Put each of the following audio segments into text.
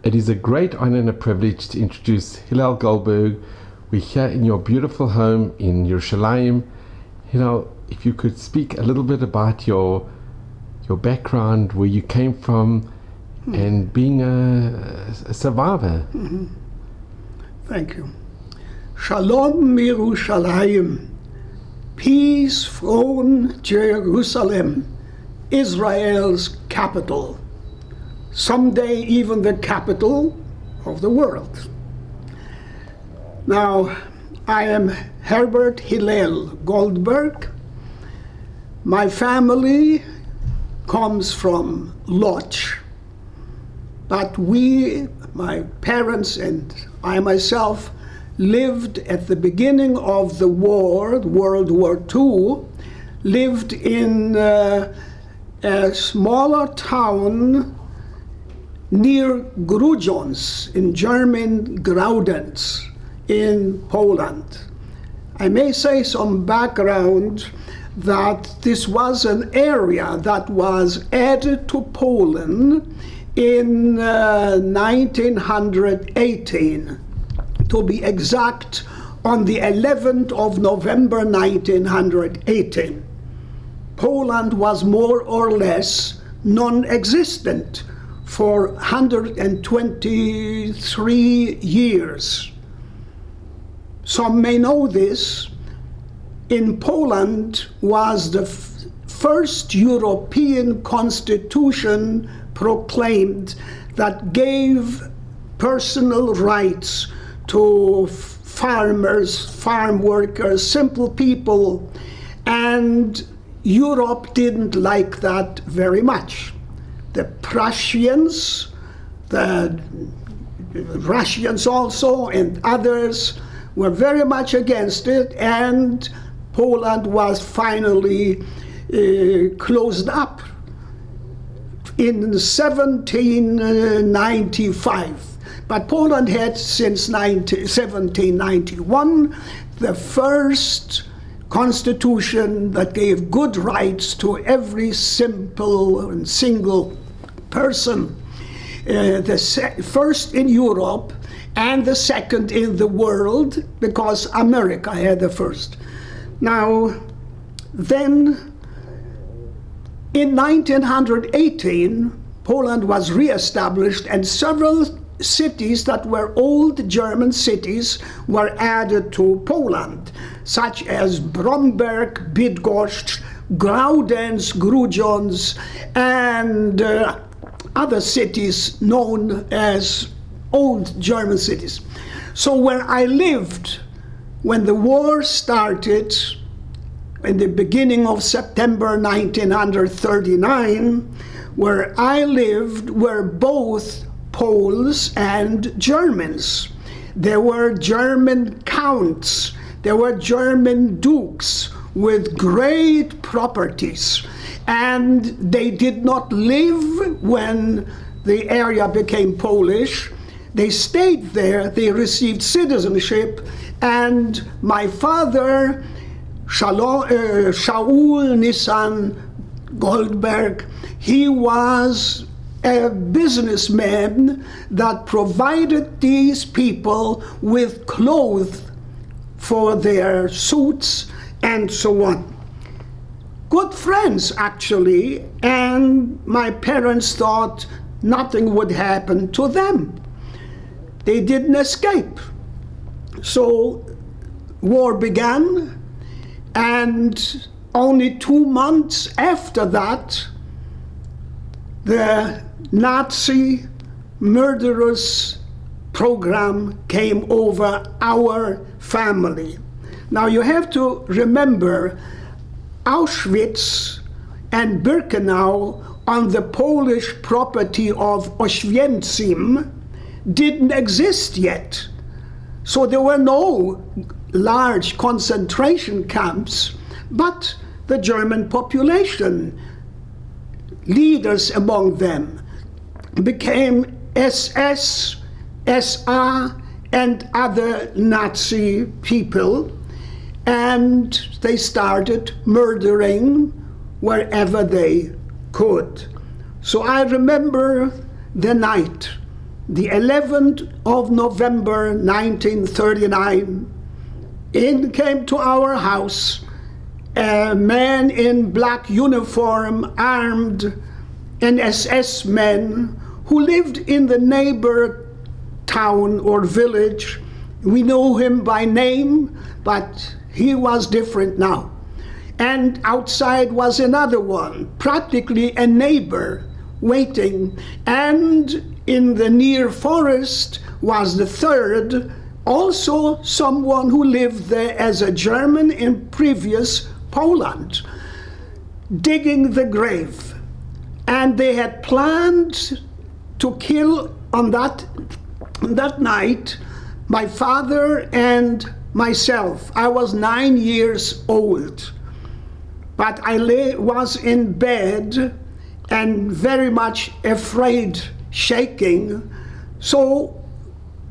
It is a great honor and a privilege to introduce Hillel Goldberg. We're here in your beautiful home in Yerushalayim. Hillel, if you could speak a little bit about your background, where you came from, and being a survivor. Thank you. Shalom Yerushalayim. Peace from Jerusalem, Israel's capital. Someday even the capital of the world. Now, I am Herbert Hillel Goldberg. My family comes from Lodz, but my parents and I myself, lived at the beginning of the war, World War II, lived in a smaller town near Grudziądz, in German Graudenz, in Poland. I may say some background that this was an area that was added to Poland in 1918, to be exact, on the 11th of November 1918. Poland was more or less non-existent for 123 years. Some may know this. In Poland was the first European constitution proclaimed that gave personal rights to farmers, farm workers, simple people, and Europe didn't like that very much. The Prussians, the Russians also, and others were very much against it, and Poland was finally closed up in 1795. But Poland had since 1791 the first constitution that gave good rights to every simple and single person. The first in Europe and the second in the world, because America had the first. Now, then in 1918, Poland was reestablished, and several cities that were old German cities were added to Poland, such as Bromberg, Bydgoszcz, Graudenz, Grudziądz, and other cities known as old German cities. So where I lived when the war started in the beginning of September 1939, where I lived were both Poles and Germans. There were German counts, there were German dukes with great properties, and they did not live when the area became Polish. They stayed there, they received citizenship, and my father, Shaul Nissan Goldberg, he was a businessman that provided these people with clothes for their suits and so on. Good friends, actually, and my parents thought nothing would happen to them. They didn't escape. So war began, and only 2 months after that, the Nazi murderous program came over our family. Now you have to remember, Auschwitz and Birkenau on the Polish property of Oświęcim didn't exist yet. So there were no large concentration camps, but the German population, leaders among them, became SS, SA, and other Nazi people, and they started murdering wherever they could. So I remember the night the 11th of November 1939, in came to our house a man in black uniform, armed, an SS man who lived in the neighbor town or village. We know him by name, but he was different now. And outside was another one, practically a neighbor, waiting. And in the near forest was the third, also someone who lived there as a German in previous Poland, digging the grave. And they had planned to kill on that night my father and myself. I was 9 years old, but I was in bed and very much afraid, shaking. So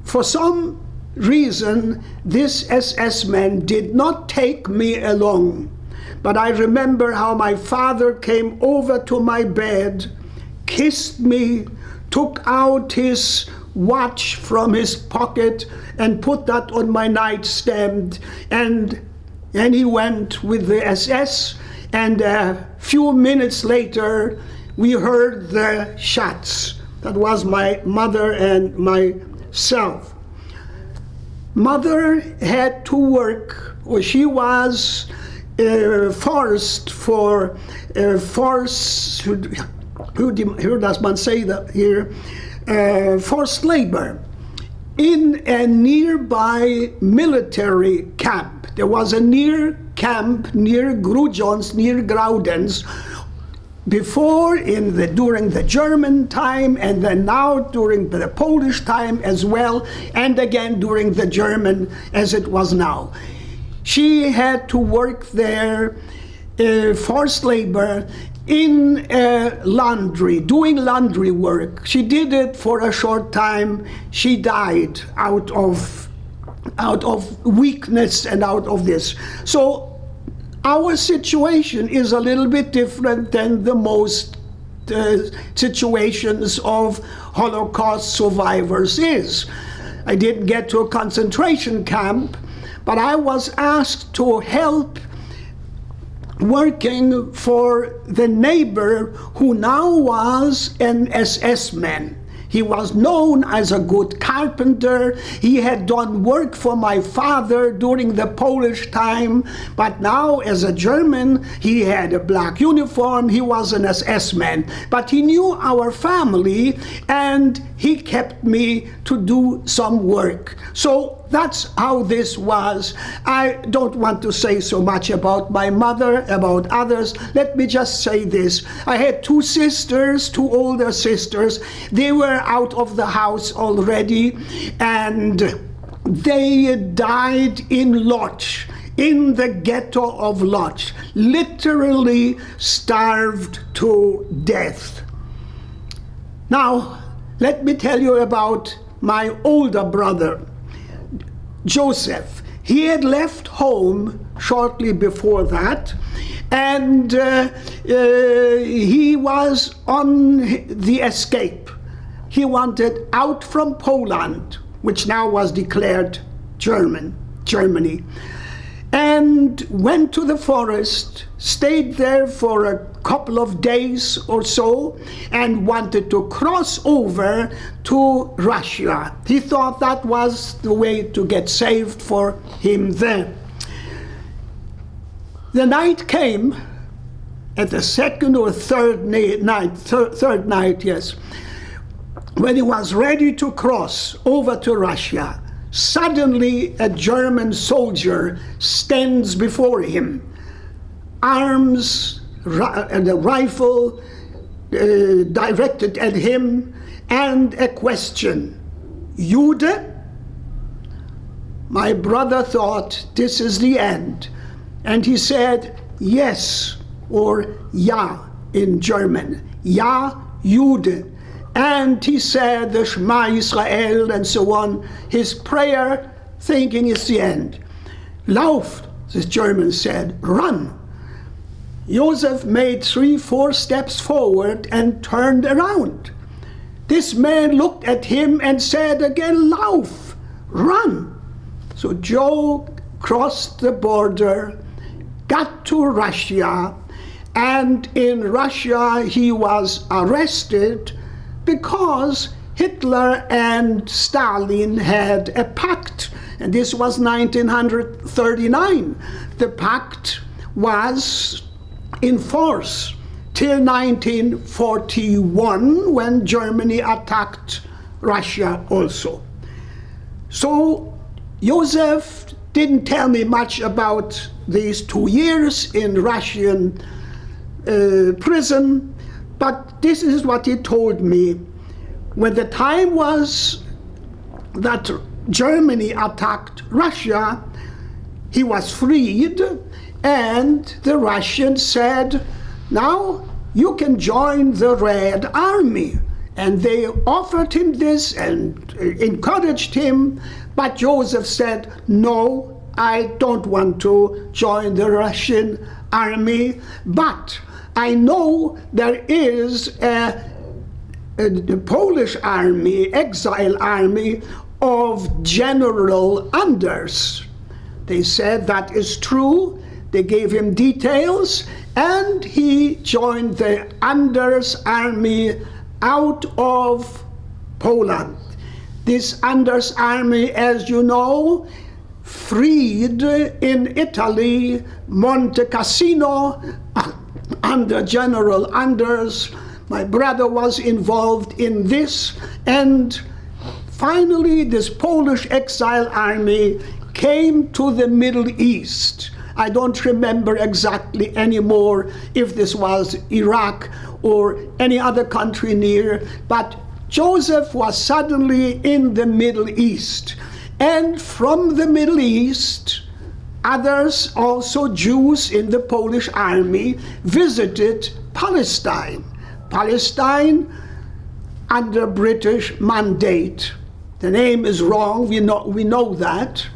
for some reason, this SS man did not take me along. But I remember how my father came over to my bed, kissed me, took out his watch from his pocket and put that on my nightstand, and he went with the SS, and a few minutes later we heard the shots. That was my mother and myself. Mother had to work, or she was forced for hur does man say that here, forced labor in a nearby military camp. There was a near camp near Grudziądz, near Graudens, before during the German time, and then now during the Polish time as well, and again during the German as it was now. She had to work there, forced labor, in laundry, doing laundry work. She did it for a short time. She died out of weakness and out of this. So our situation is a little bit different than the most situations of Holocaust survivors is. I didn't get to a concentration camp, but I was asked to help working for the neighbor who now was an SS man. He was known as a good carpenter. He had done work for my father during the Polish time, but now as a German, he had a black uniform. He was an SS man, but he knew our family and he kept me to do some work. So that's how this was. I don't want to say so much about my mother, about others. Let me just say this. I had two sisters, two older sisters. They were out of the house already, and they died in Łódź, in the ghetto of Łódź, literally starved to death. Now, let me tell you about my older brother, Joseph. He had left home shortly before that, and he was on the escape. He wanted out from Poland, which now was declared Germany, and went to the forest, stayed there for a couple of days or so, and wanted to cross over to Russia. He thought that was the way to get saved for him there. The night came, at the second or third night, yes, when he was ready to cross over to Russia. Suddenly a German soldier stands before him, arms and a rifle directed at him, and a question, Jude? My brother thought this is the end, and he said yes, or ja in German, ja, Jude. And he said the Shema Yisrael and so on, his prayer, thinking it's the end. Lauf, the German said, run. Joseph made 3-4 steps forward and turned around. this man looked at him and said again, "Lauf, run." So Joe crossed the border, got to Russia, and in Russia he was arrested because Hitler and Stalin had a pact, and this was 1939. The pact was in force till 1941, when Germany attacked Russia also. So Joseph didn't tell me much about these 2 years in Russian prison, but this is what he told me. When the time was that Germany attacked Russia, he was freed, and the Russians said, "Now you can join the Red Army." And they offered him this and encouraged him, but Joseph said, "No, I don't want to join the Russian army, but I know there is a Polish army, exile army of General Anders." They said that is true. They gave him details, and he joined the Anders army out of Poland. This Anders army, as you know, freed in Italy Monte Cassino under General Anders. My brother was involved in this, and finally this Polish exile army came to the Middle East. I don't remember exactly anymore if this was Iraq or any other country near, but Joseph was suddenly in the Middle East. And from the Middle East, others, also Jews in the Polish army, visited Palestine. Palestine under British mandate. The name is wrong, we know that,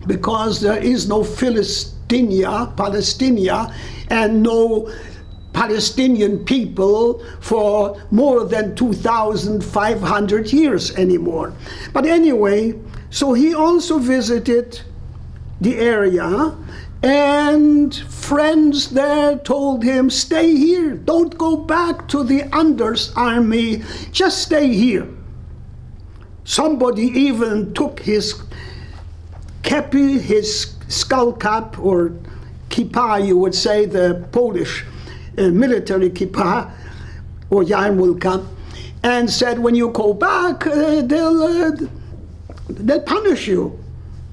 because there is no Palestinia, and no Palestinian people for more than 2,500 years anymore. But anyway, so he also visited the area, and friends there told him, "Stay here, don't go back to the Anders army, just stay here." Somebody even took his kepi, his skull cap, or kippah, you would say, the Polish military kippah, or yarmulke, and said, "When you go back, they'll punish you."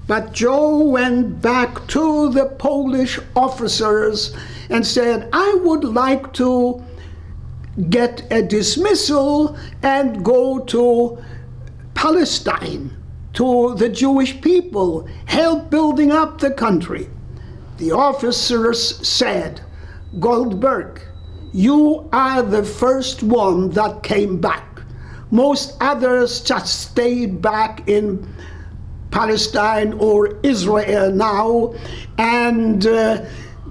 But Joe went back to the Polish officers and said, "I would like to get a dismissal and go to Palestine, to the Jewish people, help building up the country." The officers said, "Goldberg, you are the first one that came back. Most others just stayed back in Palestine or Israel now, and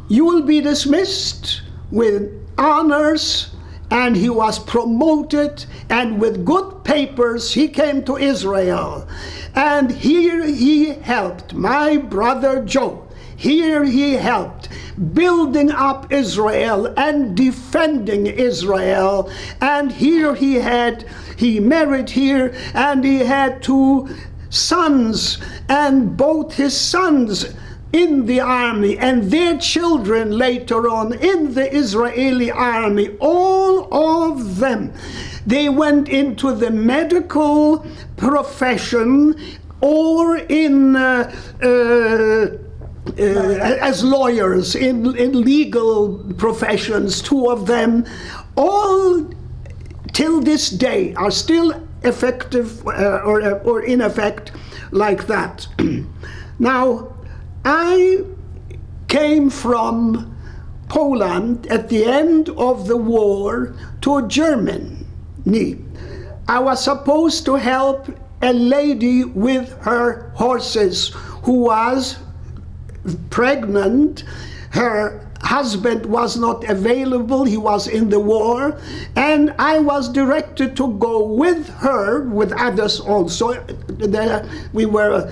you will be dismissed with honors." And he was promoted, and with good papers he came to Israel. And here he helped my brother Joe. Here he helped building up Israel and defending Israel. And here he married here, and he had 2 sons, and both his sons in the army, and their children later on in the Israeli army, all of them, they went into the medical profession or in as lawyers in legal professions. 2 of them, all till this day, are still effective or in effect like that. Now, I came from Poland at the end of the war to Germany. I was supposed to help a lady with her horses who was pregnant. Her husband was not available. He was in the war, and I was directed to go with her, with others also. We were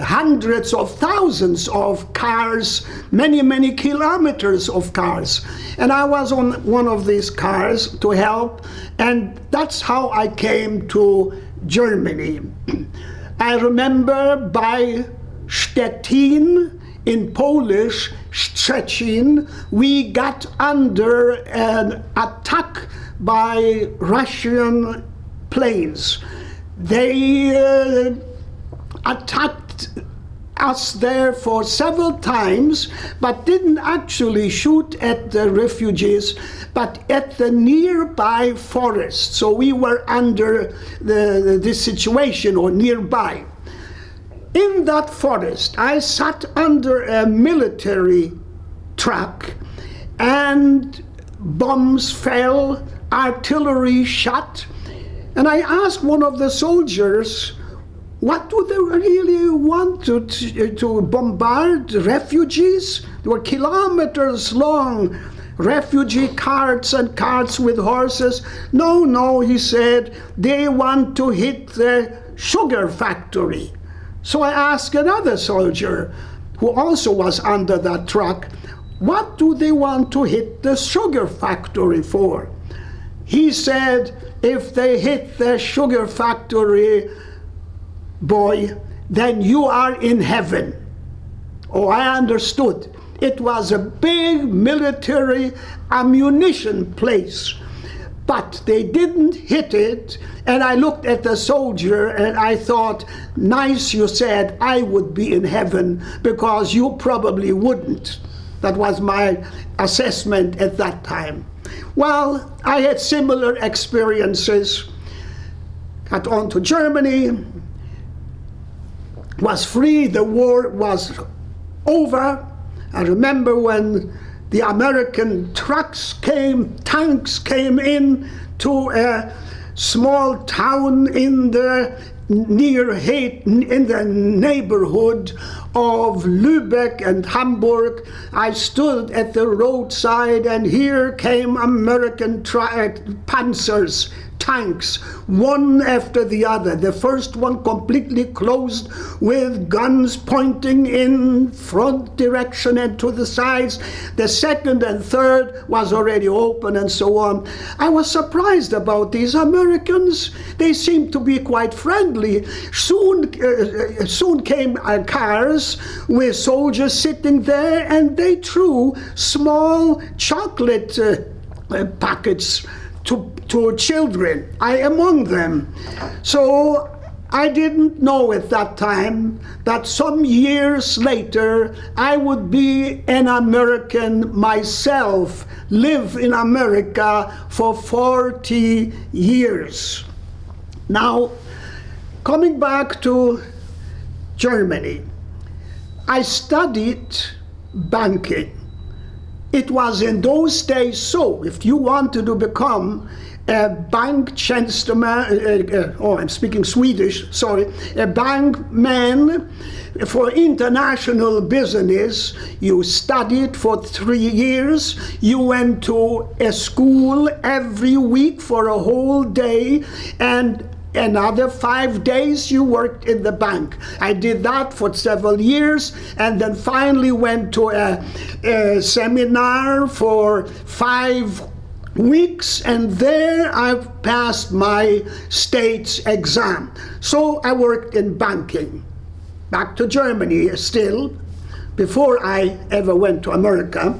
hundreds of thousands of cars, many kilometers of cars, and I was on one of these cars to help, and that's how I came to Germany. I remember by Stettin, in Polish, Szczecin, we got under an attack by Russian planes. They attacked us there for several times, but didn't actually shoot at the refugees, but at the nearby forest. So we were under this situation, or nearby. In that forest, I sat under a military truck, and bombs fell, artillery shot, and I asked one of the soldiers, what do they really want to bombard refugees? They were kilometers long, refugee carts and carts with horses. No, he said, they want to hit the sugar factory. So I asked another soldier, who also was under that truck, what do they want to hit the sugar factory for? He said, if they hit the sugar factory, boy, then you are in heaven. Oh, I understood. It was a big military ammunition place, but they didn't hit it. And I looked at the soldier and I thought, nice, you said I would be in heaven, because you probably wouldn't. That was my assessment at that time. Well, I had similar experiences. Got on to Germany, was free, the war was over. I remember when the American tanks came in to a small town in the neighborhood of Lübeck and Hamburg. I stood at the roadside, and here came American panzers, tanks, one after the other. The first one completely closed with guns pointing in front direction and to the sides. The second and third was already open, and so on. I was surprised about these Americans. They seemed to be quite friendly. Soon came cars with soldiers sitting there, and they threw small chocolate packets to children, I among them. So I didn't know at that time that some years later I would be an American myself, live in America for 40 years. Now, coming back to Germany, I studied banking. It was in those days so, if you wanted to become a bank tjänsteman, I'm speaking Swedish, sorry, a bankman for international business, you studied for 3 years, you went to a school every week for a whole day, and another 5 days you worked in the bank. I did that for several years, and then finally went to a seminar for 5 weeks, and there I passed my state's exam. So I worked in banking. Back to Germany still, before I ever went to America.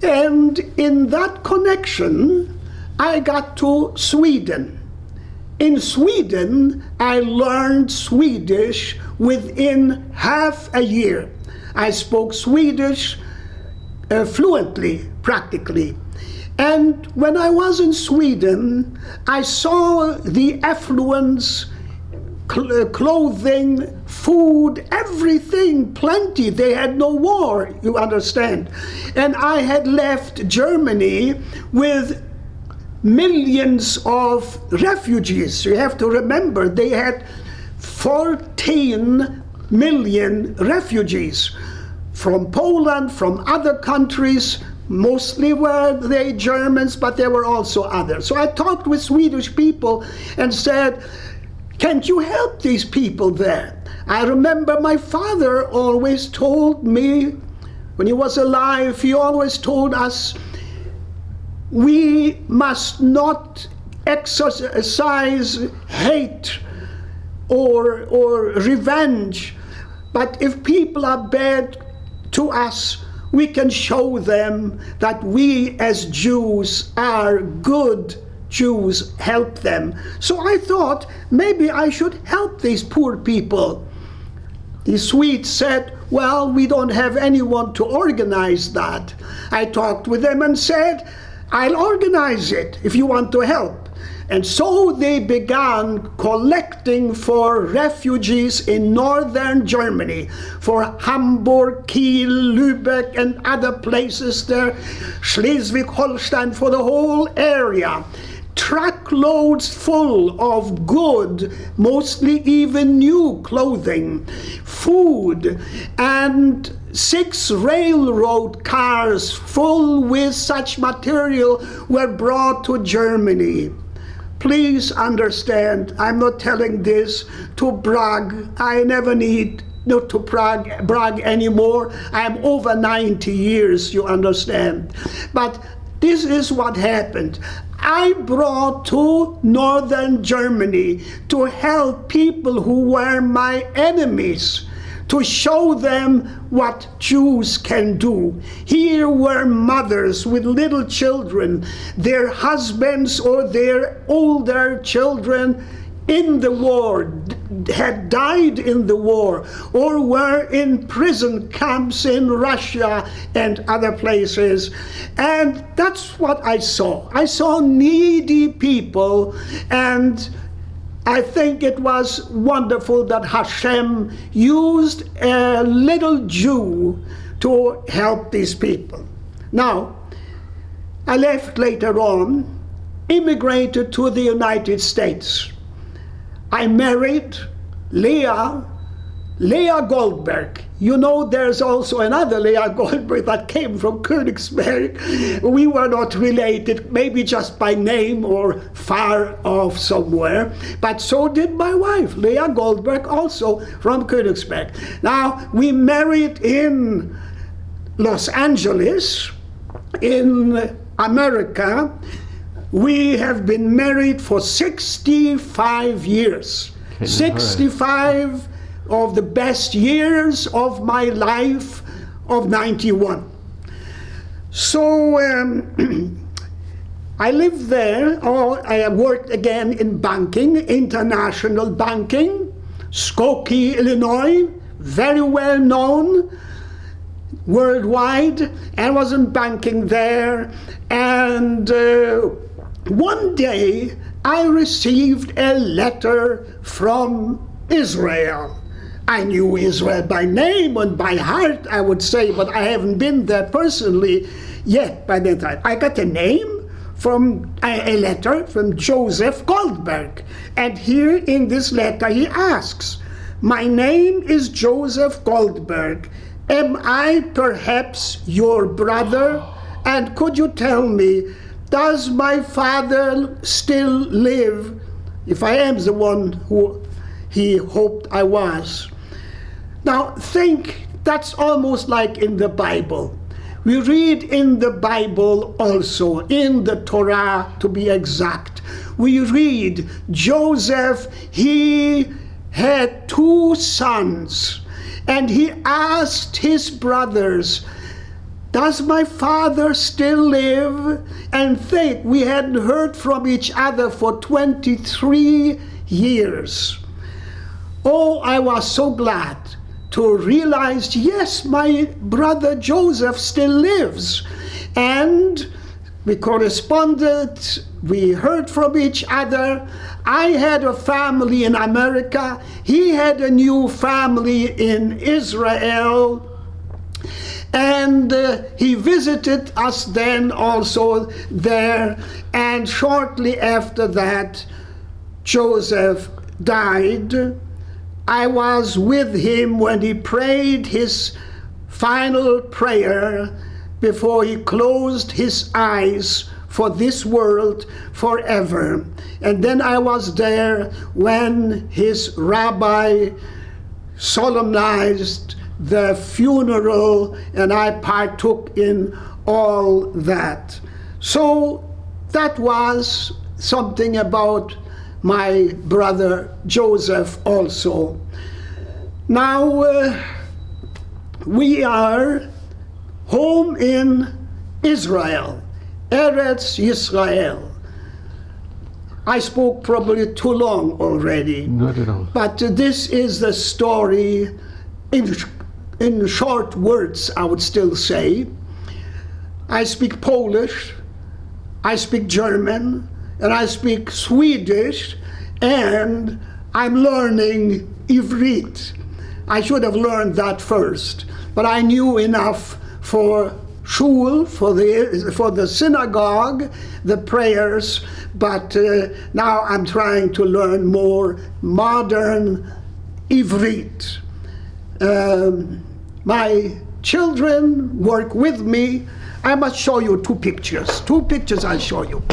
And in that connection, I got to Sweden. In Sweden, I learned Swedish within half a year. I spoke Swedish fluently, practically. And when I was in Sweden, I saw the affluence, clothing, food, everything, plenty. They had no war, you understand. And I had left Germany with millions of refugees. You have to remember, they had 14 million refugees from Poland, from other countries. Mostly were they Germans, but there were also others. So I talked with Swedish people and said, can't you help these people there? I remember my father always told me, when he was alive, he always told us, we must not exercise hate or revenge, but if people are bad to us, we can show them that we as Jews are good Jews, help them. So I thought maybe I should help these poor people. The Swedes said, well, we don't have anyone to organize that. I talked with them and said, I'll organize it if you want to help. And so they began collecting for refugees in northern Germany, for Hamburg, Kiel, Lübeck, and other places there, Schleswig-Holstein, for the whole area. Truckloads full of good, mostly even new clothing, food, and 6 railroad cars full with such material were brought to Germany. Please understand, I'm not telling this to brag. I never need not to brag anymore. I'm over 90 years, you understand. But this is what happened. I brought to northern Germany to help people who were my enemies, to show them what Jews can do. Here were mothers with little children, their husbands or their older children in the war, had died in the war, or were in prison camps in Russia and other places. And that's what I saw. I saw needy people, and I think it was wonderful that Hashem used a little Jew to help these people. Now, I left later on, immigrated to the United States. I married Leah Goldberg. You know, there's also another Leah Goldberg that came from Königsberg. We were not related, maybe just by name or far off somewhere, but so did my wife, Leah Goldberg, also from Königsberg. Now, we married in Los Angeles, in America. We have been married for 65 years. 65 of the best years of my life of 91. So I lived there. I worked again in banking, international banking, Skokie, Illinois, very well known worldwide. I was in banking there, and one day I received a letter from Israel. I knew Israel by name and by heart, I would say, but I haven't been there personally yet by that time. I got a name from a letter from Joseph Goldberg. And here in this letter he asks, my name is Joseph Goldberg. Am I perhaps your brother? And could you tell me, does my father still live, if I am the one who he hoped I was? Now think, that's almost like in the Bible. We read in the Bible also, in the Torah to be exact, we read Joseph, he had 2 sons, and he asked his brothers, does my father still live? And think, we hadn't heard from each other for 23 years. Oh, I was so glad to realize, yes, my brother Joseph still lives. And we corresponded, we heard from each other. I had a family in America. He had a new family in Israel. And he visited us then also there. And shortly after that, Joseph died. I was with him when he prayed his final prayer before he closed his eyes for this world forever. And then I was there when his rabbi solemnized the funeral, and I partook in all that. So that was something about my brother Joseph also. Now we are home in Israel, Eretz Yisrael. I spoke probably too long already. Not at all. But this is the story in short words, I would still say. I speak Polish, I speak German, and I speak Swedish, and I'm learning Ivrit. I should have learned that first, but I knew enough for shul, for the synagogue, the prayers, but now I'm trying to learn more modern Ivrit. My children work with me. I must show you two pictures. Two pictures I'll show you.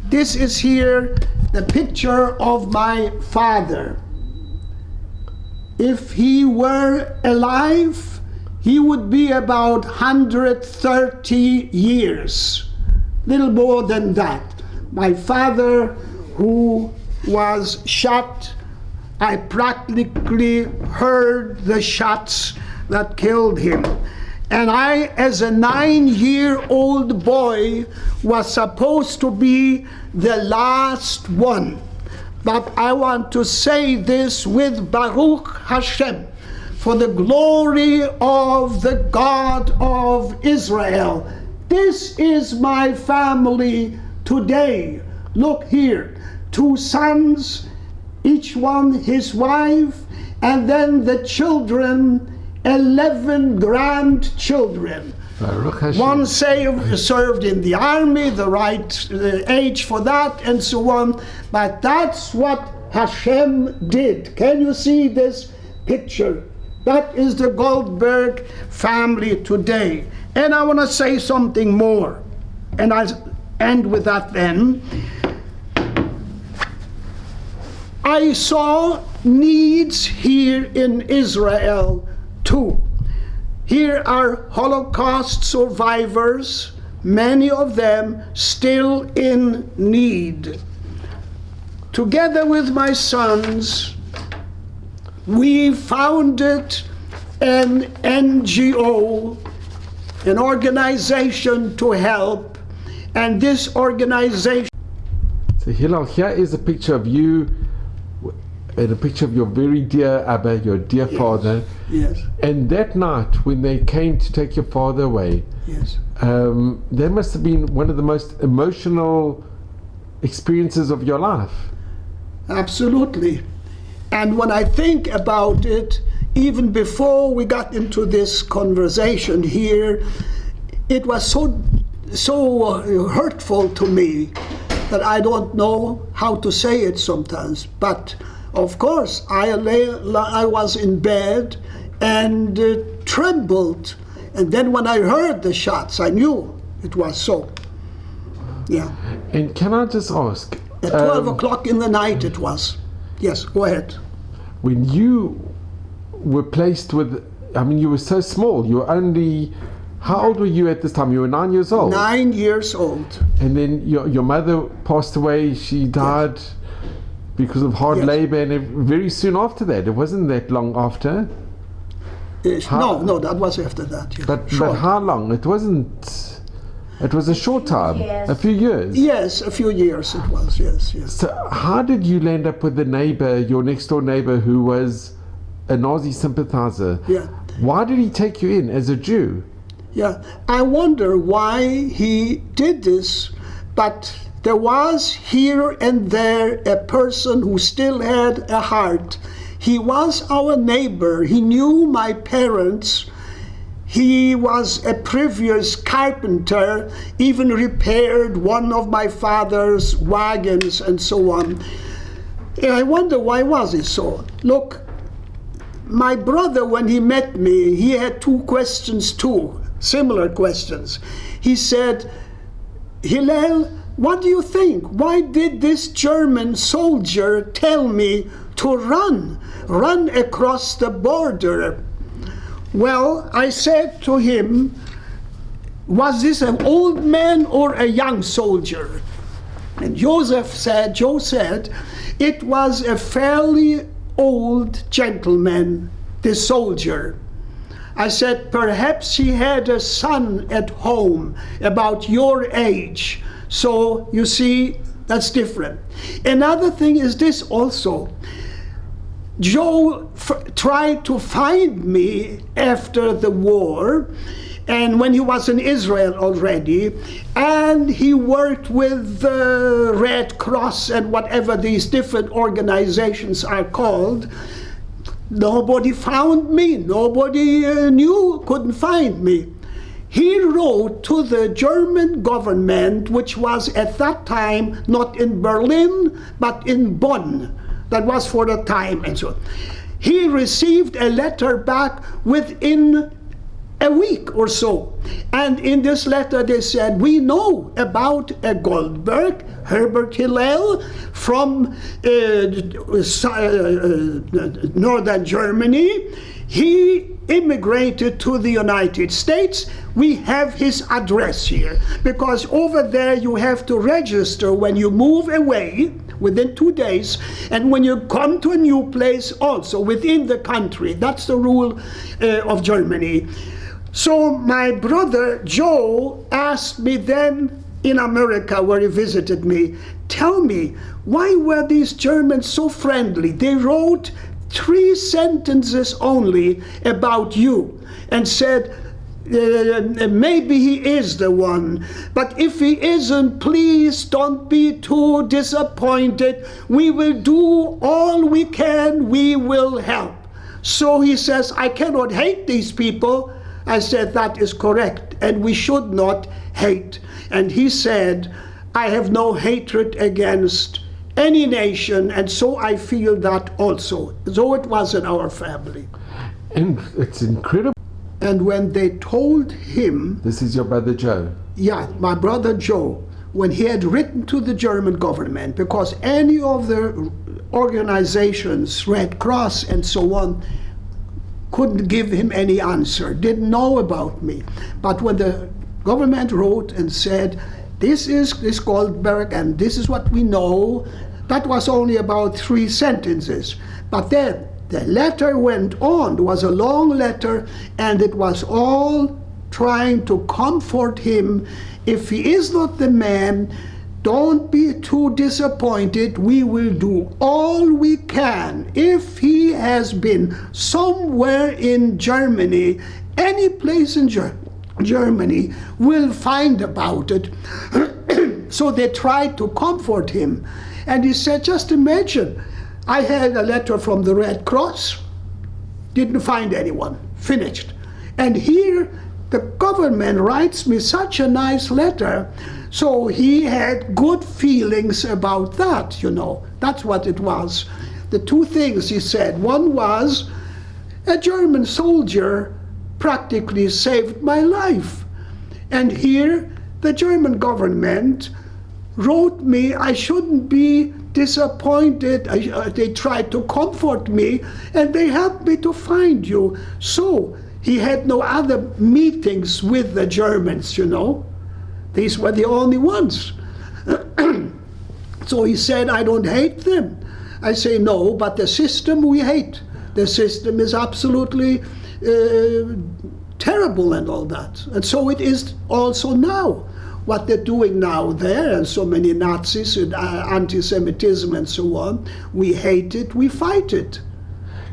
This is here the picture of my father. If he were alive, he would be about 130 years, little more than that. My father, who was shot, I practically heard the shots that killed him. And I, as a 9-year-old boy, was supposed to be the last one. But I want to say this with Baruch Hashem, for the glory of the God of Israel. This is my family today. Look here, 2 sons, each one his wife, and then the children, 11 grandchildren. One served in the army, the right age for that, and so on. But that's what Hashem did. Can you see this picture? That is the Goldberg family today. And I want to say something more, and I'll end with that then. I saw needs here in Israel too. Here are Holocaust survivors, many of them still in need. Together with my sons, we founded an NGO, an organization to help, and this organization... So Hillel, here is a picture of you and a picture of your very dear Abba, your dear father. Yes. And that night when they came to take your father away, Yes. That must have been one of the most emotional experiences of your life. Absolutely. And when I think about it, even before we got into this conversation here, it was so hurtful to me that I don't know how to say it sometimes. But of course, I was in bed and trembled. And then when I heard the shots, I knew it was so. Yeah. And can I just ask? At 12 o'clock in the night it was. Yes, go ahead. When you were placed with, I mean, you were so small. You were only, how old were you at this time? You were 9 years old. 9 years old. And then your mother passed away. She died because of hard labor, and very soon after that. It wasn't that long after. No, that was after that. Yeah. But how long? It wasn't. It was a short time, a few years. Yes, a few years it was. Yes. So how did you land up with the neighbor, your next door neighbor, who was a Nazi sympathizer? Yeah. Why did he take you in as a Jew? Yeah, I wonder why he did this, but there was here and there a person who still had a heart. He was our neighbor. He knew my parents. He was a previous carpenter, even repaired one of my father's wagons and so on. And I wonder why was it so? Look, My brother, when he met me, he had two questions too, similar questions. He said, Hillel, what do you think? Why did this German soldier tell me to run across the border? Well, I said to him, was this an old man or a young soldier? And Joe said, it was a fairly old gentleman, the soldier. I said, perhaps he had a son at home about your age. So, you see, that's different. Another thing is this also. Joe tried to find me after the war, and when he was in Israel already, and he worked with the Red Cross and whatever these different organizations are called. Nobody found me. Nobody couldn't find me. He wrote to the German government, which was at that time not in Berlin, but in Bonn. That was for the time and so on. He received a letter back within a week or so. And in this letter they said, we know about a Goldberg, Herbert Hillel, from northern Germany. He immigrated to the United States. We have his address here, because over there you have to register when you move away within 2 days, and when you come to a new place also within the country. That's the rule of Germany. So my brother Joe asked me then in America, where he visited me, tell me, why were these Germans so friendly? They wrote 3 sentences only about you and said, maybe he is the one, but if he isn't, please don't be too disappointed. We will do all we can. We will help. So he says, I cannot hate these people. I said, that is correct, and we should not hate. And he said, I have no hatred against any nation, and so I feel that also. So it was in our family. And it's incredible. And when they told him... This is your brother Joe? Yeah, my brother Joe, when he had written to the German government, because any of the organizations, Red Cross and so on, couldn't give him any answer, didn't know about me. But when the government wrote and said, this is this Goldberg and this is what we know, that was only about 3 sentences. But then the letter went on. It was a long letter, and it was all trying to comfort him. If he is not the man, don't be too disappointed. We will do all we can. If he has been somewhere in Germany, any place in Germany, we'll find about it. So they tried to comfort him. And he said, just imagine, I had a letter from the Red Cross, didn't find anyone, finished. And here the government writes me such a nice letter. So he had good feelings about that, you know. That's what it was. The 2 things he said. One was, a German soldier practically saved my life. And here the German government wrote me I shouldn't be disappointed. They tried to comfort me, and they helped me to find you. So he had no other meetings with the Germans, you know. These were the only ones. So he said, I don't hate them. I say, no, but the system we hate. The system is absolutely terrible and all that. And so it is also now. What they're doing now there, and so many Nazis and anti-Semitism and so on, we hate it, we fight it.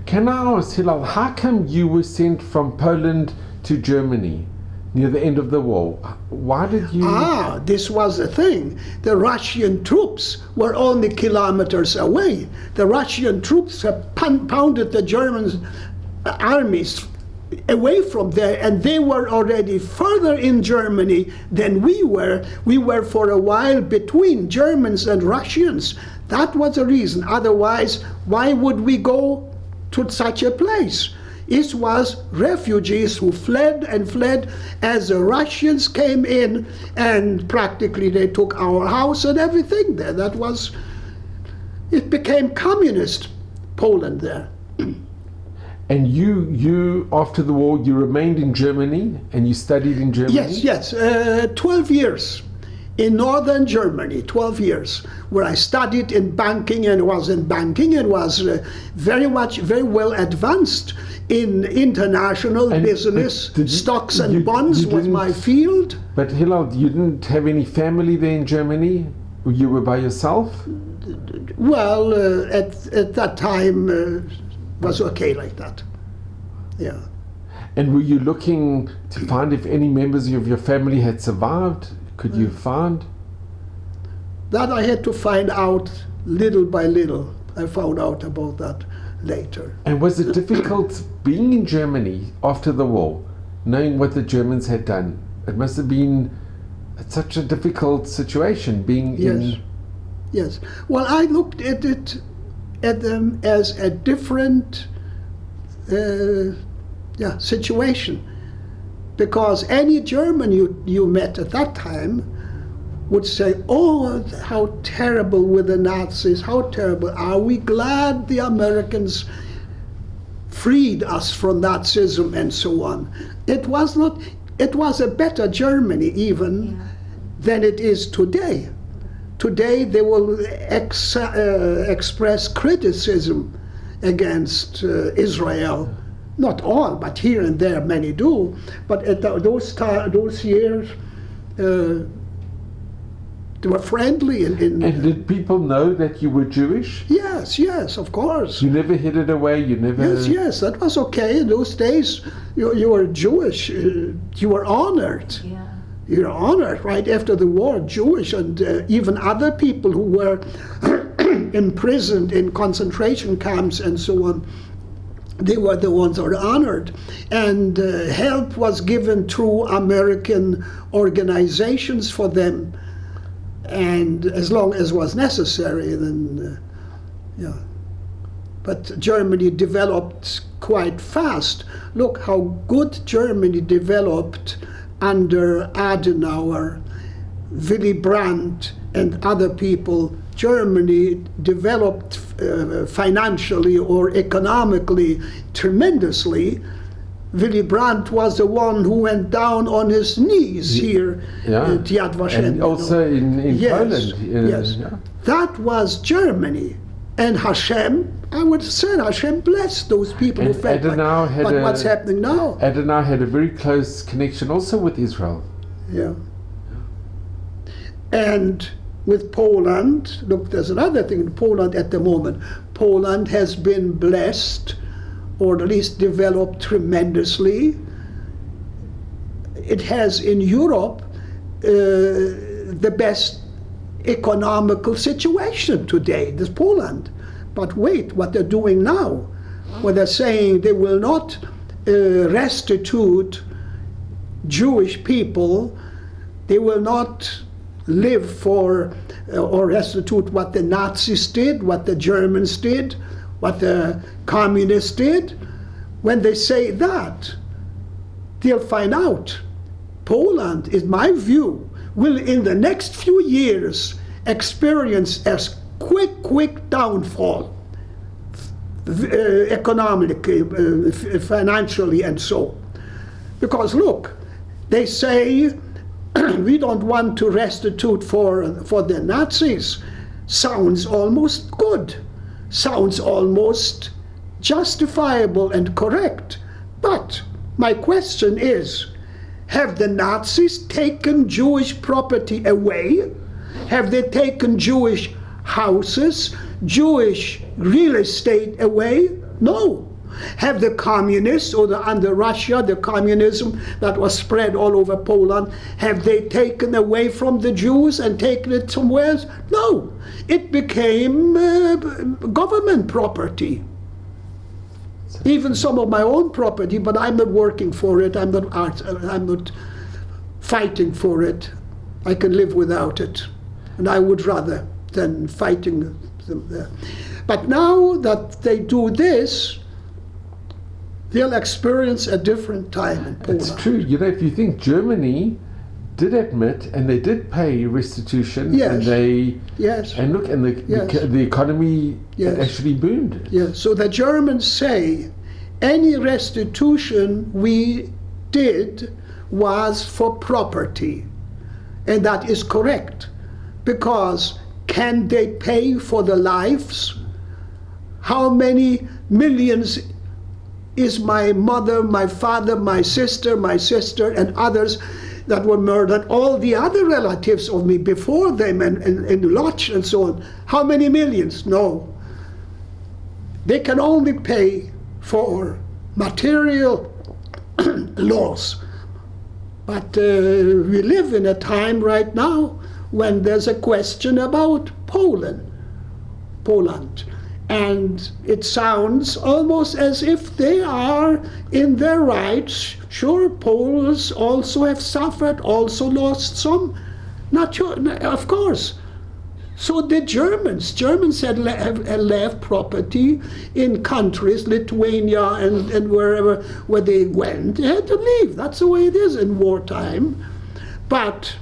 Can I ask, Hillel, how come you were sent from Poland to Germany near the end of the war? Why did you... This was the thing. The Russian troops were only kilometers away. The Russian troops have pounded the German armies away from there, and they were already further in Germany than we were. We were for a while between Germans and Russians. That was the reason. Otherwise, why would we go to such a place. It was refugees who fled and fled as the Russians came in, and practically they took our house and everything there. It became communist Poland there. And you after the war, you remained in Germany and you studied in Germany? Yes, 12 years in northern Germany, 12 years, where I studied in banking and was very well advanced in international business. Stocks and bonds was my field. But Hillel, you didn't have any family there in Germany? You were by yourself? Well, at that time, was okay like that. Yeah. And were you looking to find if any members of your family had survived? Could you find? That I had to find out little by little. I found out about that later. And was it difficult being in Germany after the war, knowing what the Germans had done? It must have been such a difficult situation being in... Yes. Well, I looked at them as a different situation, because any German you met at that time would say, "Oh, how terrible were the Nazis! How terrible! Are we glad the Americans freed us from Nazism and so on?" It was not. It was a better Germany even than it is today. Today they will express criticism against Israel. Not all, but here and there many do. But at those years, they were friendly. And did people know that you were Jewish? Yes, of course. You never hid it away? You never... Yes, that was okay. In those days, you were Jewish. You were honored. Yeah. You were honored right after the war, Jewish, and even other people who were imprisoned in concentration camps and so on. They were the ones who were honored, and help was given through American organizations for them, and as long as was necessary, then But Germany developed quite fast. Look how good Germany developed under Adenauer, Willy Brandt, and other people. Germany developed financially or economically tremendously. Willy Brandt was the one who went down on his knees here at Yad Vashem. And also in Poland. Yes. That was Germany. And Hashem, I would say Hashem blessed those people who felt but what's happening now? Adenauer had a very close connection also with Israel. Yeah. And with Poland, look, there's another thing in Poland at the moment. Poland has been blessed, or at least developed tremendously. It has in Europe the best economical situation today, this Poland. But wait, what they're doing now, where they're saying they will not restitute Jewish people, they will not live for or restitute what the Nazis did, what the Germans did, what the communists did. When they say that, they'll find out. Poland, in my view, will in the next few years experience a quick downfall, economically, financially, and so. Because look, they say, we don't want to restitute for the Nazis. Sounds almost good. Sounds almost justifiable and correct. But my question is, have the Nazis taken Jewish property away? Have they taken Jewish houses, Jewish real estate away? No. Have the communists, or under Russia, the communism that was spread all over Poland, have they taken away from the Jews and taken it somewhere else? No. It became government property. Even some of my own property, but I'm not working for it. I'm not fighting for it. I can live without it, and I would rather than fighting them there. But now that they do this, they'll experience a different time in Poland. It's true. You know, if you think Germany did admit and they did pay restitution, Yes. and they Yes. and look, and the economy Yes. actually boomed. Yes. So the Germans say any restitution we did was for property. And that is correct. Because can they pay for the lives? How many millions is my mother, my father, my sister, and others that were murdered, all the other relatives of me before them, and Lodge and so on? How many millions? No. They can only pay for material loss. But we live in a time right now when there's a question about Poland. And it sounds almost as if they are in their rights. Sure, Poles also have suffered, also lost some. Not sure, of course. So did Germans. Germans had left property in countries, Lithuania and wherever where they went. They had to leave. That's the way it is in wartime. But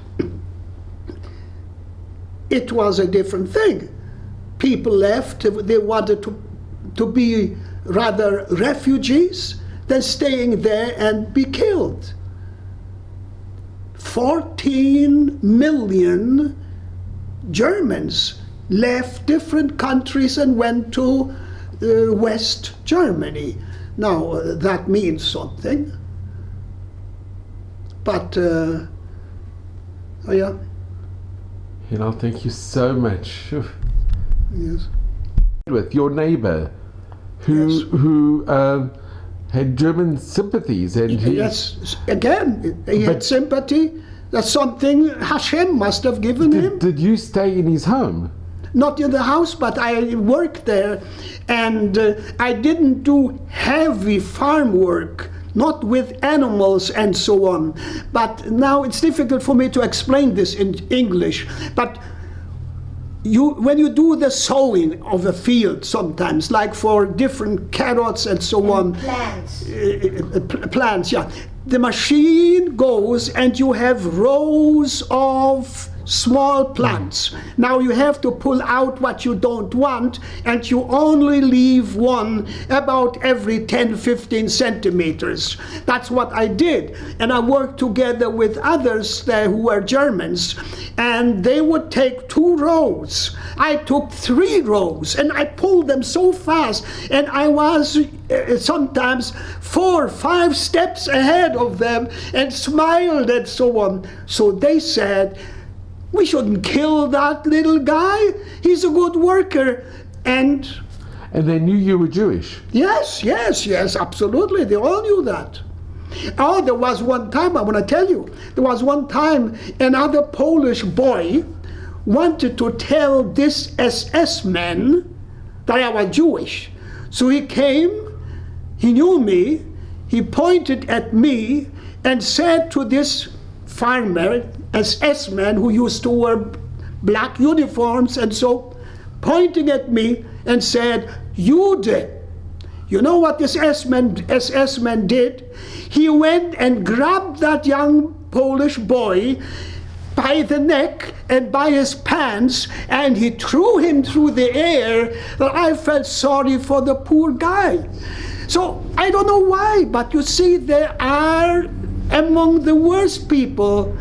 it was a different thing. People left. They wanted to be rather refugees than staying there and be killed. 14 million Germans left different countries and went to West Germany. Now, that means something. But, oh yeah. Hillel, thank you so much. Yes. With your neighbor who had German sympathies, and Yes, again, he had sympathy. That's something Hashem must have given him. Did you stay in his home? Not in the house, but I worked there, and I didn't do heavy farm work, not with animals and so on. But now it's difficult for me to explain this in English. But when you do the sowing of a field sometimes, like for different carrots and so on. Plants. Plants, yeah. The machine goes and you have rows of small plants. Now you have to pull out what you don't want, and you only leave one about every 10-15 centimeters. That's what I did. And I worked together with others there who were Germans, and they would take 2 rows. I took 3 rows, and I pulled them so fast, and I was sometimes 4 or 5 steps ahead of them and smiled and so on. So they said, we shouldn't kill that little guy. He's a good worker. And they knew you were Jewish? Yes, absolutely. They all knew that. Oh, there was one time, I want to tell you, there was one time another Polish boy wanted to tell this SS man that I was Jewish. So he came, he knew me, he pointed at me and said to this farmer, SS man who used to wear black uniforms and so, pointing at me and said, Jude. You know what this SS man did? He went and grabbed that young Polish boy by the neck and by his pants, and he threw him through the air, that I felt sorry for the poor guy. So I don't know why, but you see, there are among the worst people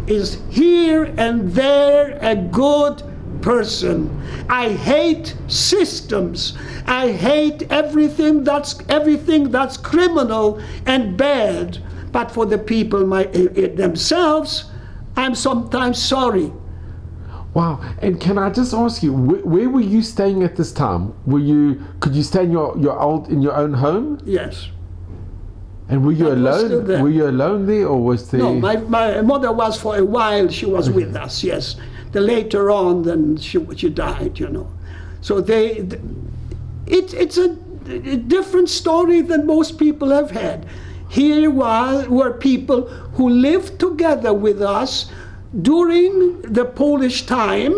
is here and there a good person. I hate systems. I hate everything that's criminal and bad. But for the people themselves, I'm sometimes sorry. Wow! And can I just ask you, where were you staying at this time? Could you stay in your own home? Yes. And were you alone? Were you alone there, or was there? No, my mother was for a while. She was with us. Yes. The later on, then she died. You know. So it's a different story than most people have had. Here were people who lived together with us during the Polish time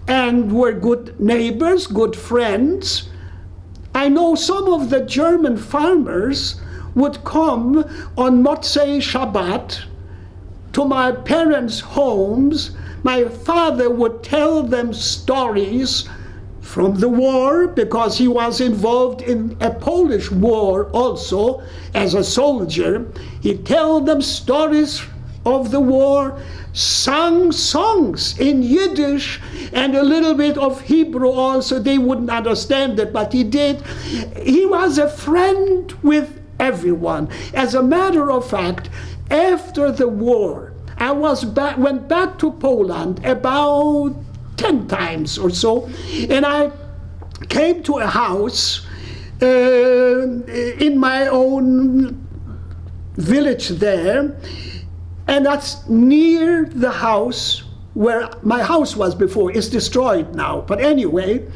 and were good neighbors, good friends. I know some of the German farmers would come on Motzei Shabbat to my parents' homes. My father would tell them stories from the war, because he was involved in a Polish war also as a soldier. He'd tell them stories of the war, sung songs in Yiddish and a little bit of Hebrew also. They wouldn't understand it, but he did. He was a friend with everyone. As a matter of fact, after the war, I went back to Poland about 10 times or so, and I came to a house in my own village there, and that's near the house where my house was before. It's destroyed now, but anyway.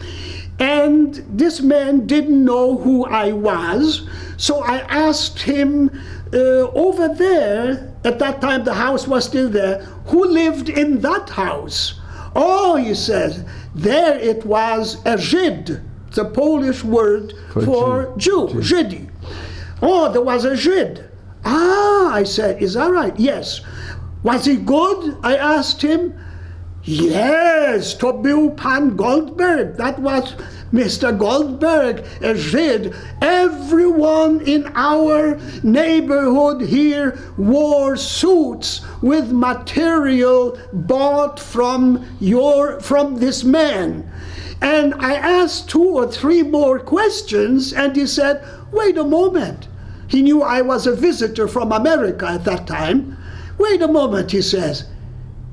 And this man didn't know who I was, so I asked him over there, at that time the house was still there, who lived in that house? Oh, he says, there it was a Żyd, the Polish word for Jew, Żydi. Oh, there was a Żyd. Ah, I said, is that right? Yes. Was he good? I asked him. Yes, to był pan Goldberg. That was Mr. Goldberg, a Żyd. Everyone in our neighborhood here wore suits with material bought from this man. And I asked 2 or 3 more questions, and he said, wait a moment. He knew I was a visitor from America at that time. Wait a moment, he says.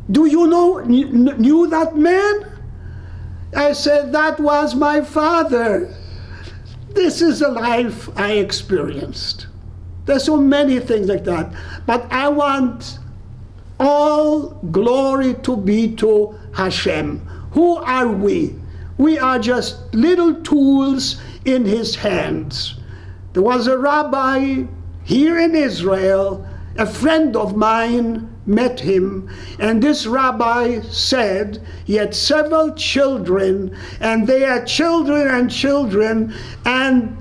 Do you knew that man? I said, that was my father. This is the life I experienced. There's so many things like that. But I want all glory to be to Hashem. Who are we? We are just little tools in his hands. There was a rabbi here in Israel, a friend of mine met him, and this rabbi said he had several children, and they had children and children, and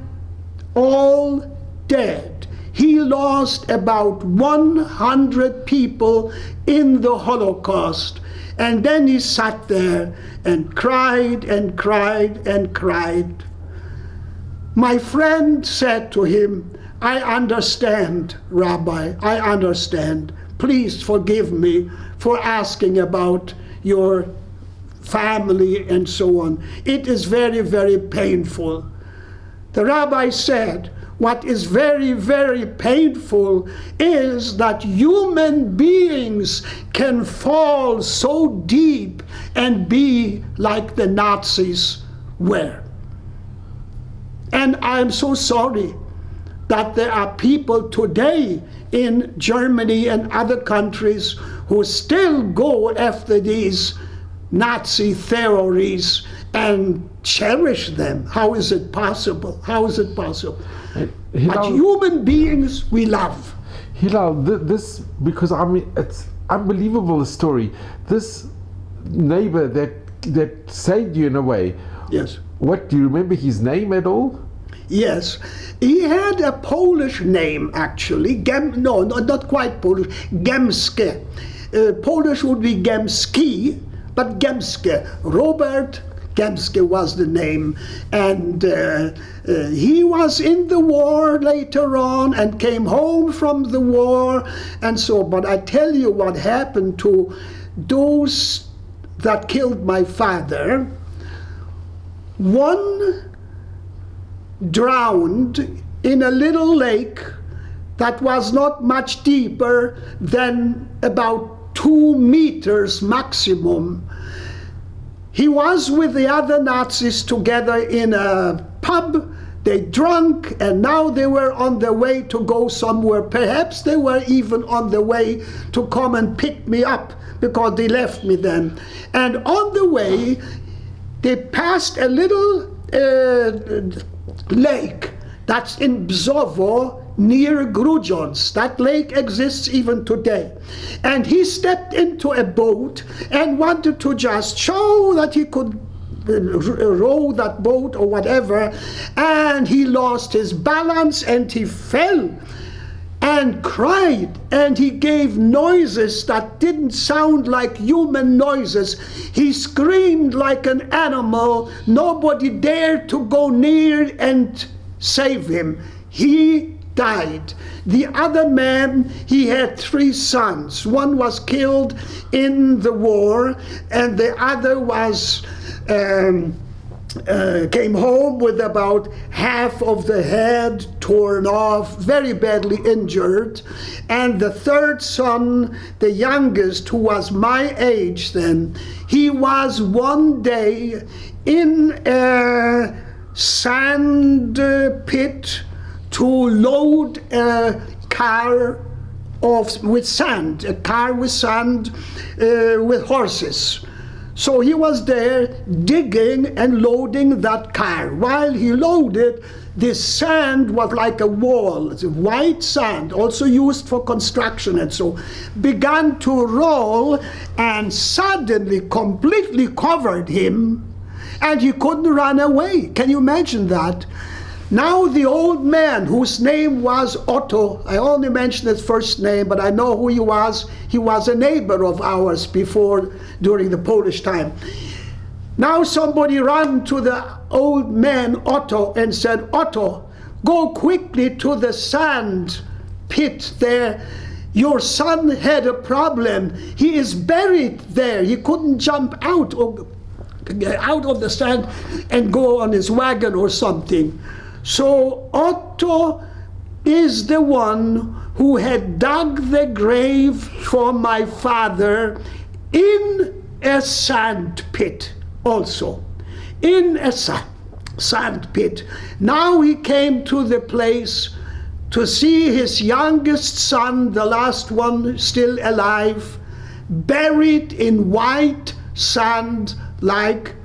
all dead. He lost about 100 people in the Holocaust. And then he sat there and cried and cried and cried. My friend said to him, I understand, Rabbi, I understand. Please forgive me for asking about your family and so on. It is very, very painful. The rabbi said, what is very, very painful is that human beings can fall so deep and be like the Nazis were. And I'm so sorry that there are people today in Germany and other countries who still go after these Nazi theories and cherish them. How is it possible? How is it possible? Hillel, but human beings we love. Hillel, this, because I mean, it's unbelievable, the story. This neighbor that saved you in a way. Yes. What, do you remember his name at all? Yes, he had a Polish name actually. No, not quite Polish. Gemske. Polish would be Gemski, but Gemske. Robert Gemske was the name, and he was in the war later on and came home from the war and so. But I tell you what happened to those that killed my father. One drowned in a little lake that was not much deeper than about 2 meters maximum. He was with the other Nazis together in a pub. They drank, and now they were on their way to go somewhere. Perhaps they were even on the way to come and pick me up, because they left me then. And on the way, they passed a little lake that's in Bzowo near Grudziądz. That lake exists even today. And he stepped into a boat and wanted to just show that he could row that boat or whatever, and he lost his balance and he fell and cried, and he gave noises that didn't sound like human noises. He screamed like an animal. Nobody dared to go near and save him. He died. The other man, he had 3 sons. One was killed in the war, and the other was came home with about half of the head torn off, very badly injured. And the 3rd son, the youngest, who was my age then, he was one day in a sand pit to load a car with sand, with horses. So he was there digging and loading that car. While he loaded, this sand was like a wall. It's white sand, also used for construction, and so began to roll and suddenly completely covered him, and he couldn't run away. Can you imagine that? Now the old man, whose name was Otto, I only mention his first name, but I know who he was. He was a neighbor of ours before, during the Polish time. Now somebody ran to the old man, Otto, and said, Otto, go quickly to the sand pit there. Your son had a problem. He is buried there. He couldn't jump out of the sand and go on his wagon or something. So Otto is the one who had dug the grave for my father in a sand pit also. In a sand pit. Now he came to the place to see his youngest son, the last one still alive, buried in white sand like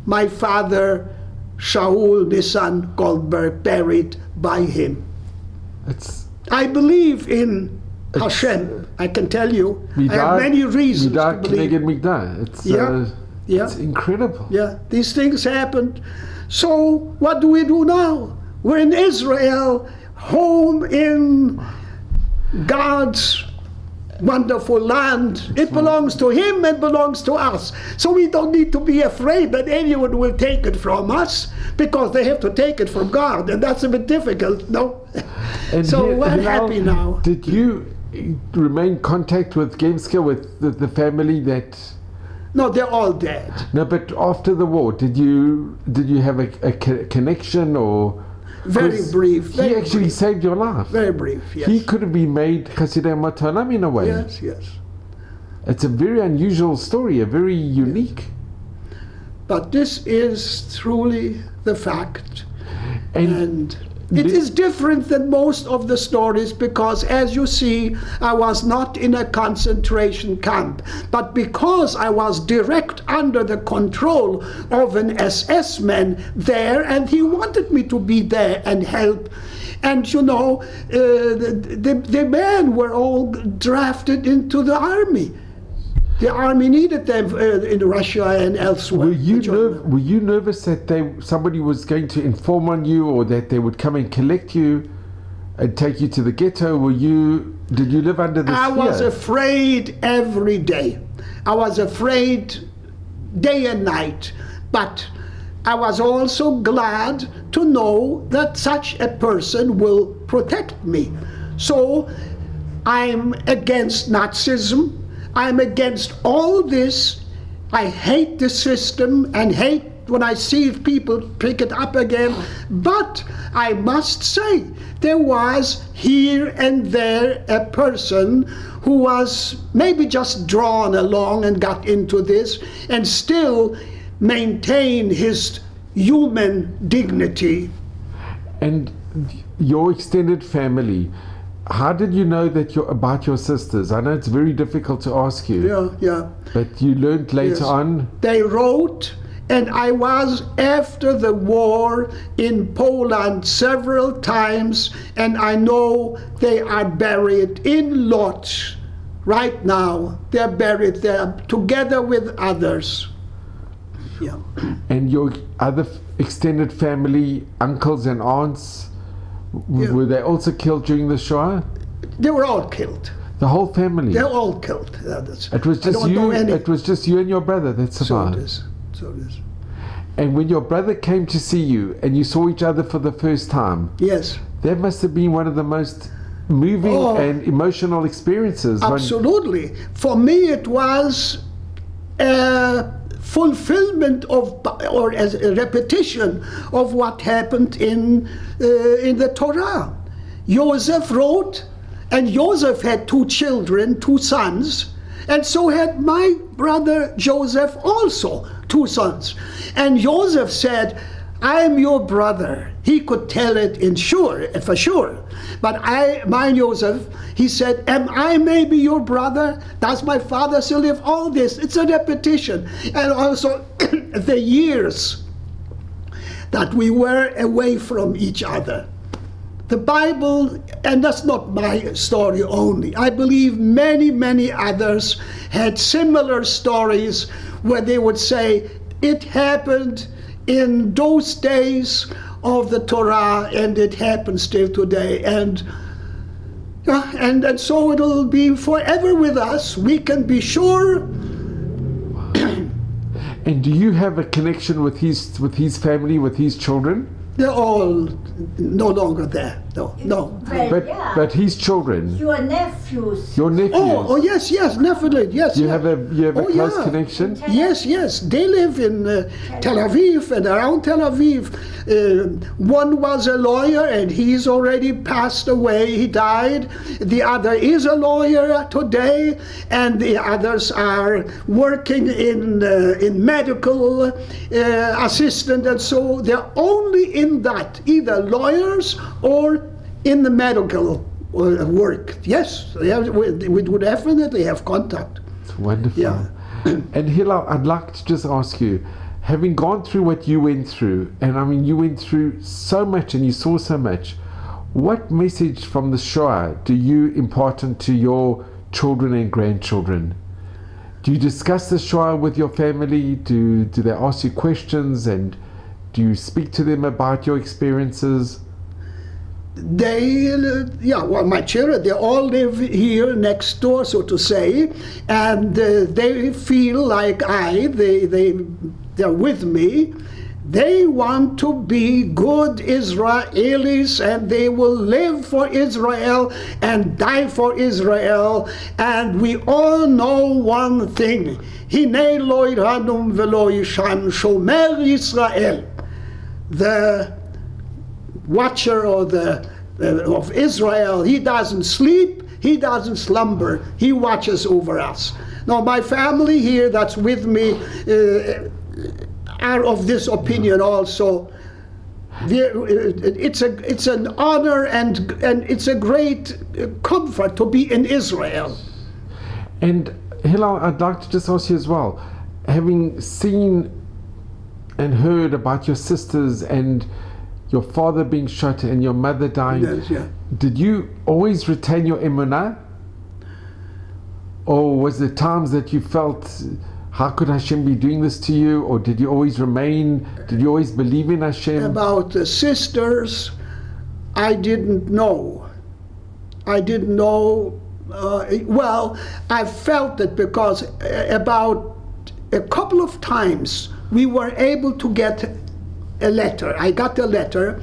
my father Shaul Nissan Goldberg, buried by him. I believe in Hashem. I can tell you. I have many reasons to believe. It's incredible. Yeah, these things happened. So what do we do now? We're in Israel, home in God's wonderful land. It belongs to him and belongs to us. So we don't need to be afraid that anyone will take it from us, because they have to take it from God, and that's a bit difficult, no? So we're happy now. Did you remain in contact with Gemska, with the family that... No, they're all dead. No, but after the war, did you have a connection, or... Very brief. He actually saved your life. Very brief, yes. He could have been made Chasidei Matalam in a way. Yes, yes. It's a very unusual story, a very unique. Yes. But this is truly the fact. And it is different than most of the stories, because, as you see, I was not in a concentration camp. But because I was direct under the control of an SS man there, and he wanted me to be there and help. And you know, the men were all drafted into the army. The army needed them in Russia and elsewhere. Were you nervous that somebody was going to inform on you, or that they would come and collect you and take you to the ghetto? Did you live under this fear? I was afraid every day. I was afraid day and night. But I was also glad to know that such a person will protect me. So I'm against Nazism. I'm against all this. I hate the system and hate when I see people pick it up again. But I must say, there was here and there a person who was maybe just drawn along and got into this and still maintain his human dignity. And your extended family, how did you know about your sisters? I know it's very difficult to ask you. Yeah. But you learned later on? They wrote, and I was, after the war, in Poland several times, and I know they are buried in Lodz right now. They're buried there together with others. Yeah. And your other extended family, uncles and aunts, were they also killed during the Shoah? They were all killed. The whole family? They're all killed. It was just you. It was just you and your brother that survived. So it is. And when your brother came to see you and you saw each other for the first time, yes, that must have been one of the most moving and emotional experiences. Absolutely. For me, it was a fulfillment of, or as a repetition of what happened in the Torah. Joseph wrote, and Joseph had 2 children, 2 sons, and so had my brother Joseph also 2 sons. And Joseph said, I am your brother. He could tell it for sure. But my Joseph, he said, am I maybe your brother? Does my father still live? All this, it's a repetition. And also the years that we were away from each other. The Bible, and that's not my story only, I believe many, many others had similar stories where they would say, it happened in those days of the Torah, and it happens still today. And so it'll be forever with us. We can be sure. And do you have a connection with his family, with his children? They're all no longer there. No. But his children. Your nephews. Your nephews. Oh yes, definitely. Yes. You have a close connection? Yes. They live in Tel Aviv and around Tel Aviv. One was a lawyer and he's already passed away. He died. The other is a lawyer today, and the others are working in medical assistant, and so they're only in that, either lawyers or in the medical work. Yes, we would definitely have contact. It's wonderful. Yeah. And Hillel, I'd like to just ask you, having gone through what you went through, and I mean you went through so much and you saw so much, what message from the Shoah do you impart into your children and grandchildren? Do you discuss the Shoah with your family? Do they ask you questions, and do you speak to them about your experiences? My children, they all live here next door, so to say, and they feel like they're with me. They want to be good Israelis, and they will live for Israel and die for Israel. And we all know one thing: Hinei lo iranum velo yishan shomer Yisrael. The watcher of Israel, he doesn't sleep, he doesn't slumber, he watches over us. Now, my family here that's with me are of this opinion also. It's an honor and it's a great comfort to be in Israel. And Hillel, I'd like to just ask you as well, having seen and heard about your sisters and your father being shot and your mother dying, yes, yeah. Did you always retain your emunah? Or was there times that you felt, how could Hashem be doing this to you? Or did you always believe in Hashem? About the sisters, I didn't know. Well, I felt it because about a couple of times we were able to get a letter. I got a letter,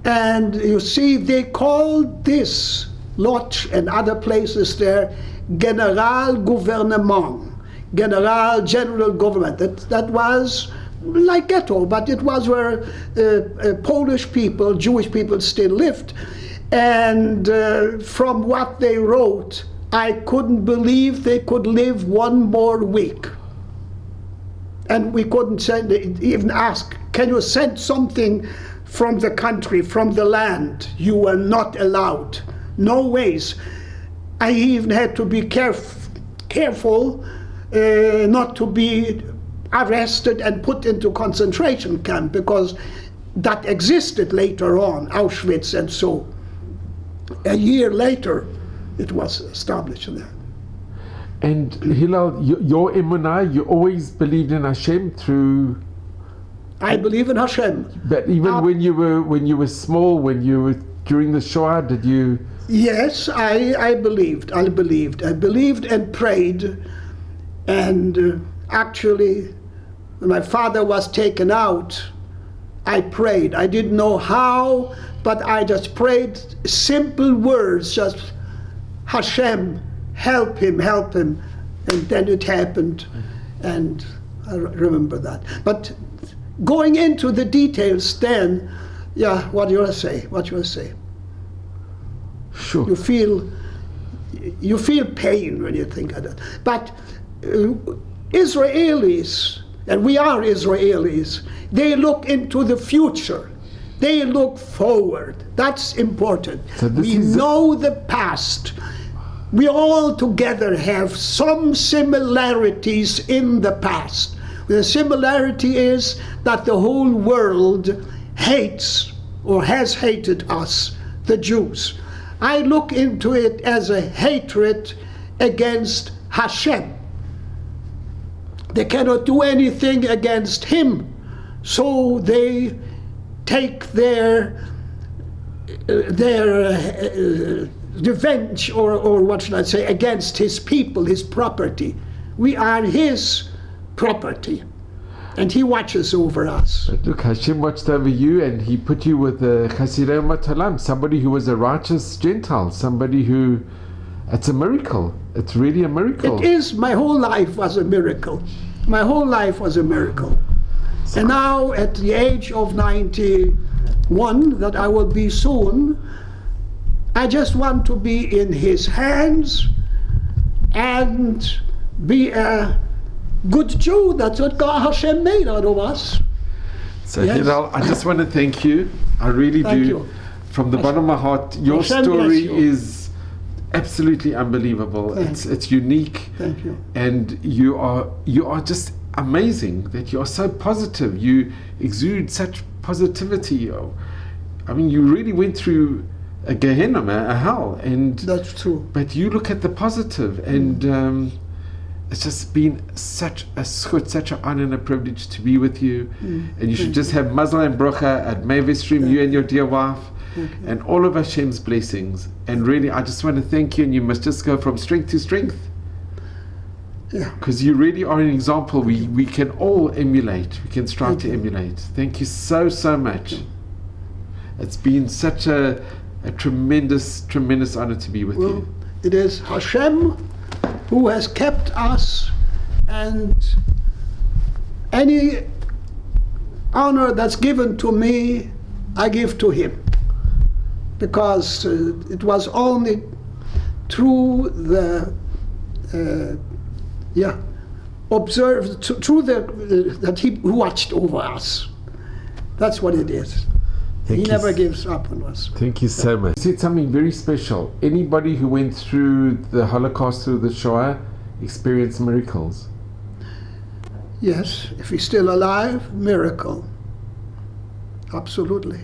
and you see, they called this Lodz and other places there General Gouvernement, General Government. That was like ghetto, but it was where Polish people, Jewish people still lived. And from what they wrote, I couldn't believe they could live one more week. And we couldn't even ask, can you send something from the country, from the land? You were not allowed. No ways. I even had to be careful not to be arrested and put into concentration camp, because that existed later on, Auschwitz, and so a year later it was established there. And Hillel, your emunah, you always believed in Hashem through I believe in Hashem. But even when you were small, when you were during the Shoah, did you? Yes, I believed. I believed and prayed. And actually, when my father was taken out, I prayed. I didn't know how, but I just prayed simple words, just Hashem, help him. And then it happened. And I remember that. But going into the details then, yeah, what do you say? Sure. You feel pain when you think of that. But Israelis, and we are Israelis, they look into the future. They look forward. That's important. So we know the past. We all together have some similarities in the past. The similarity is that the whole world hates or has hated us, the Jews. I look into it as a hatred against Hashem. They cannot do anything against him, so they take their revenge, or what should I say, against his people, his property. We are his property, and he watches over us. But look, Hashem watched over you, and he put you with the Chasidei Matalam, somebody who was a righteous Gentile, somebody who, it's a miracle. It's really a miracle. It is. My whole life was a miracle. My whole life was a miracle. And now, at the age of 91, that I will be soon, I just want to be in his hands and be a good Jew. That's what God Hashem made out of us. So Yes. Hillel, I just want to thank you. I really Thank do. You. From the bottom of my heart, your Hashem story bless you. is absolutely unbelievable. It's unique. Thank you. And you are just amazing that you are so positive. You exude such positivity. I mean, you really went through a Gehenna, a hell, and That's true. but you look at the positive, and it's just been such a schut, such an honor and a privilege to be with you. And you should just have mazal and bracha at Mevestream, you and your dear wife, and all of Hashem's blessings. And really, I just want to thank you, and you must just go from strength to strength. Yeah. Because you really are an example we can all emulate. We can strive to emulate. Thank you so much. It's been such a tremendous honor to be with you. It is Hashem who has kept us, and any honor that's given to me, I give to him. Because it was only through the observed through that he watched over us. That's what it is. He never gives up on us. Thank you so much. You said something very special. Anybody who went through the Holocaust, through the Shoah, experienced miracles. Yes, if he's still alive, miracle. Absolutely.